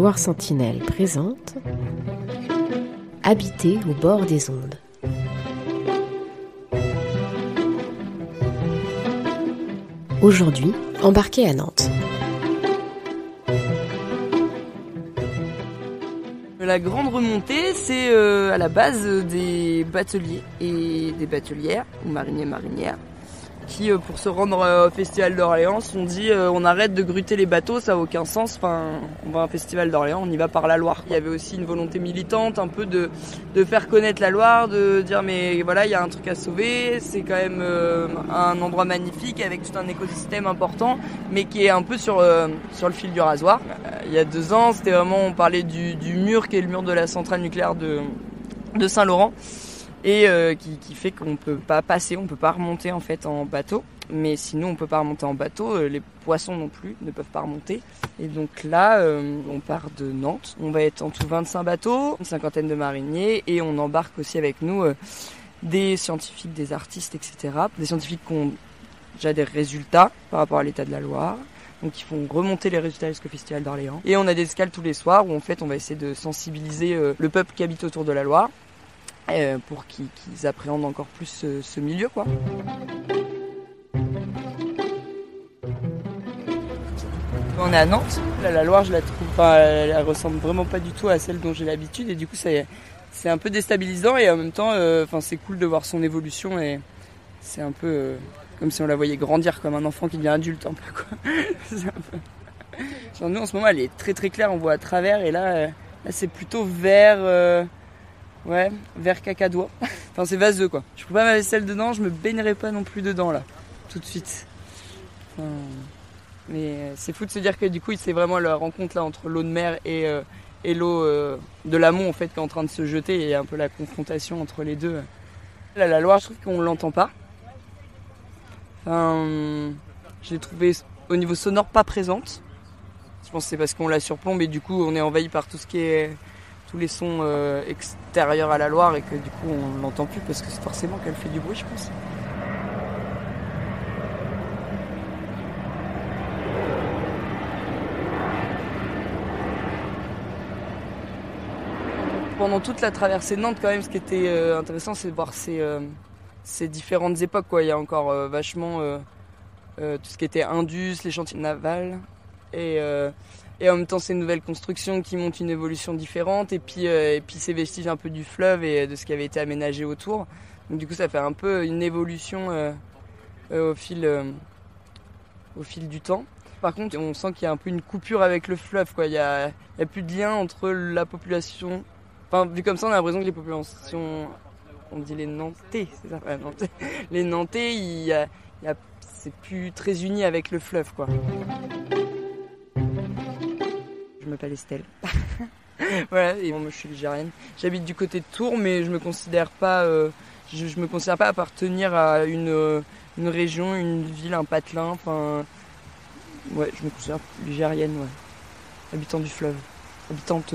Loire Sentinelle présente Habiter au bord des ondes. Aujourd'hui, embarqué à Nantes. La grande remontée, c'est à la base des bateliers et des batelières, ou mariniers-marinières, qui, pour se rendre au Festival d'Orléans, se sont dit on arrête de gruter les bateaux, ça n'a aucun sens, enfin, on va à un Festival d'Orléans, on y va par la Loire. Il y avait aussi une volonté militante, un peu de faire connaître la Loire, de dire mais voilà, il y a un truc à sauver, c'est quand même un endroit magnifique avec tout un écosystème important, mais qui est un peu sur le fil du rasoir. Il y a 2 ans, c'était vraiment, on parlait du mur qui est le mur de la centrale nucléaire de Saint-Laurent. Et qui fait qu'on peut pas passer, on peut pas remonter en fait en bateau. Mais sinon on peut pas remonter en bateau, les poissons non plus ne peuvent pas remonter. Et donc là, on part de Nantes, on va être en tout 25 bateaux, une 50aine de mariniers, et on embarque aussi avec nous des scientifiques, des artistes, etc. Des scientifiques qui ont déjà des résultats par rapport à l'état de la Loire. Donc ils font remonter les résultats jusqu'au Festival d'Orléans. Et on a des escales tous les soirs où en fait on va essayer de sensibiliser le peuple qui habite autour de la Loire. Pour qu'ils appréhendent encore plus ce milieu, quoi. On est à Nantes. Là, la Loire, je la trouve, elle ressemble vraiment pas du tout à celle dont j'ai l'habitude, et du coup, c'est un peu déstabilisant, et en même temps, c'est cool de voir son évolution, et c'est un peu comme si on la voyait grandir comme un enfant qui devient adulte, un peu, quoi. C'est un peu... Genre, nous, en ce moment, elle est très très claire, on voit à travers, et là c'est plutôt vert. Ouais, vert cacadois. Enfin, c'est vaseux, quoi. Je prends pas ma vaisselle dedans, je me baignerai pas non plus dedans, là. Tout de suite. Enfin, mais c'est fou de se dire que du coup, c'est vraiment la rencontre là entre l'eau de mer et l'eau de l'amont, en fait, qui est en train de se jeter. Et un peu la confrontation entre les deux. Là, la Loire, je trouve qu'on l'entend pas. Enfin, je l'ai trouvée au niveau sonore pas présente. Je pense que c'est parce qu'on la surplombe et du coup, on est envahi par tout ce qui est... tous les sons extérieurs à la Loire, et que du coup on l'entend plus parce que c'est forcément qu'elle fait du bruit, je pense. Pendant toute la traversée de Nantes, quand même, ce qui était intéressant, c'est de voir ces différentes époques, quoi. Il y a encore vachement tout ce qui était Indus, les chantiers navals, et en même temps, ces nouvelles constructions qui montrent une évolution différente, et puis ces vestiges un peu du fleuve et de ce qui avait été aménagé autour. Donc du coup, ça fait un peu une évolution au fil du temps. Par contre, on sent qu'il y a un peu une coupure avec le fleuve, quoi. Il y a plus de lien entre la population. Enfin, vu comme ça, on a l'impression que les populations, on dit les Nantais, c'est ça, ouais, Nantais. Les Nantais, c'est plus très uni avec le fleuve, quoi. Je m'appelle Estelle. Voilà, et moi je suis ligérienne. J'habite du côté de Tours, mais je me considère pas appartenir à une région, une ville, un patelin. Enfin, ouais, je me considère ligérienne, ouais. Habitant du fleuve, habitante.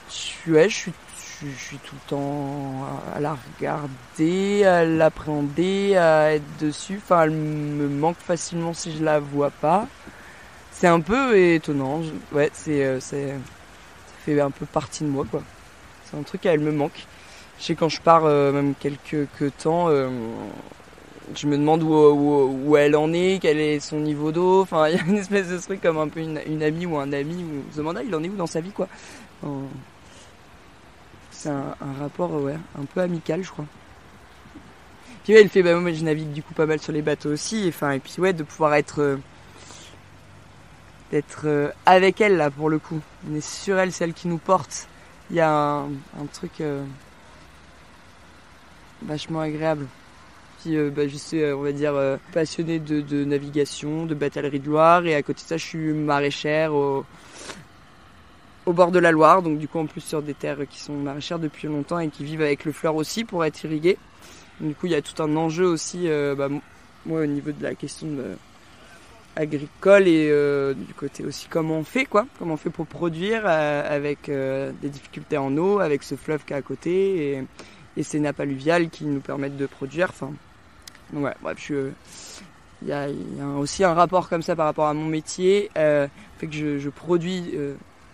Je suis tout le temps à la regarder, à l'appréhender, à être dessus. Enfin, elle me manque facilement si je la vois pas. C'est un peu étonnant, ouais, ça fait un peu partie de moi, quoi. C'est un truc, elle me manque. Je sais, quand je pars, même quelques temps, je me demande où elle en est, quel est son niveau d'eau. Enfin, il y a une espèce de truc comme un peu une amie ou un ami, où on se demande il en est où dans sa vie, quoi. Enfin, c'est un rapport, ouais, un peu amical, je crois. Puis ouais, elle fait, moi je navigue du coup pas mal sur les bateaux aussi, et puis ouais, de pouvoir d'être avec elle, là, pour le coup. On est sur elle, c'est elle qui nous porte. Il y a un truc vachement agréable. Puis je suis, on va dire, passionnée de navigation, de batellerie de Loire, et à côté de ça, je suis maraîchère au bord de la Loire, donc du coup en plus sur des terres qui sont maraîchères depuis longtemps et qui vivent avec le fleuve aussi pour être irriguées. Du coup, il y a tout un enjeu aussi, moi, au niveau de la question agricole, et du côté aussi comment on fait pour produire avec des difficultés en eau, avec ce fleuve qui est à côté, et ces nappes alluviales qui nous permettent de produire. Enfin, ouais, bref, il y a aussi un rapport comme ça par rapport à mon métier, fait que je produis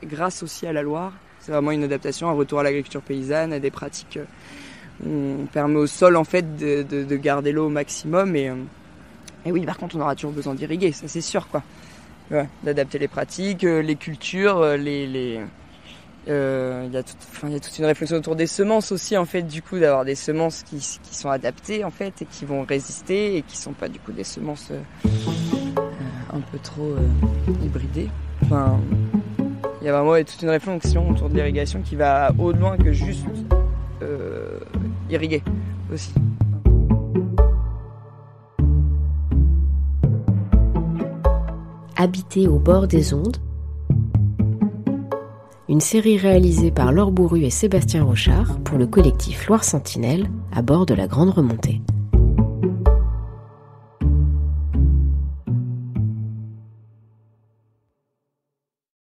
grâce aussi à la Loire. C'est vraiment une adaptation, un retour à l'agriculture paysanne, à des pratiques où on permet au sol en fait de garder l'eau au maximum. Et oui, par contre, on aura toujours besoin d'irriguer, ça c'est sûr, quoi. Ouais, d'adapter les pratiques, les cultures, il y a toute une réflexion autour des semences aussi, en fait, du coup, d'avoir des semences qui sont adaptées, en fait, et qui vont résister, et qui sont pas, du coup, des semences un peu trop hybridées. Enfin, il y a vraiment toute une réflexion autour de l'irrigation qui va au-delà que juste irriguer aussi. Habiter au bord des ondes, une série réalisée par Laure Bourru et Sébastien Rochard pour le collectif Loire Sentinelle à bord de la Grande Remontée.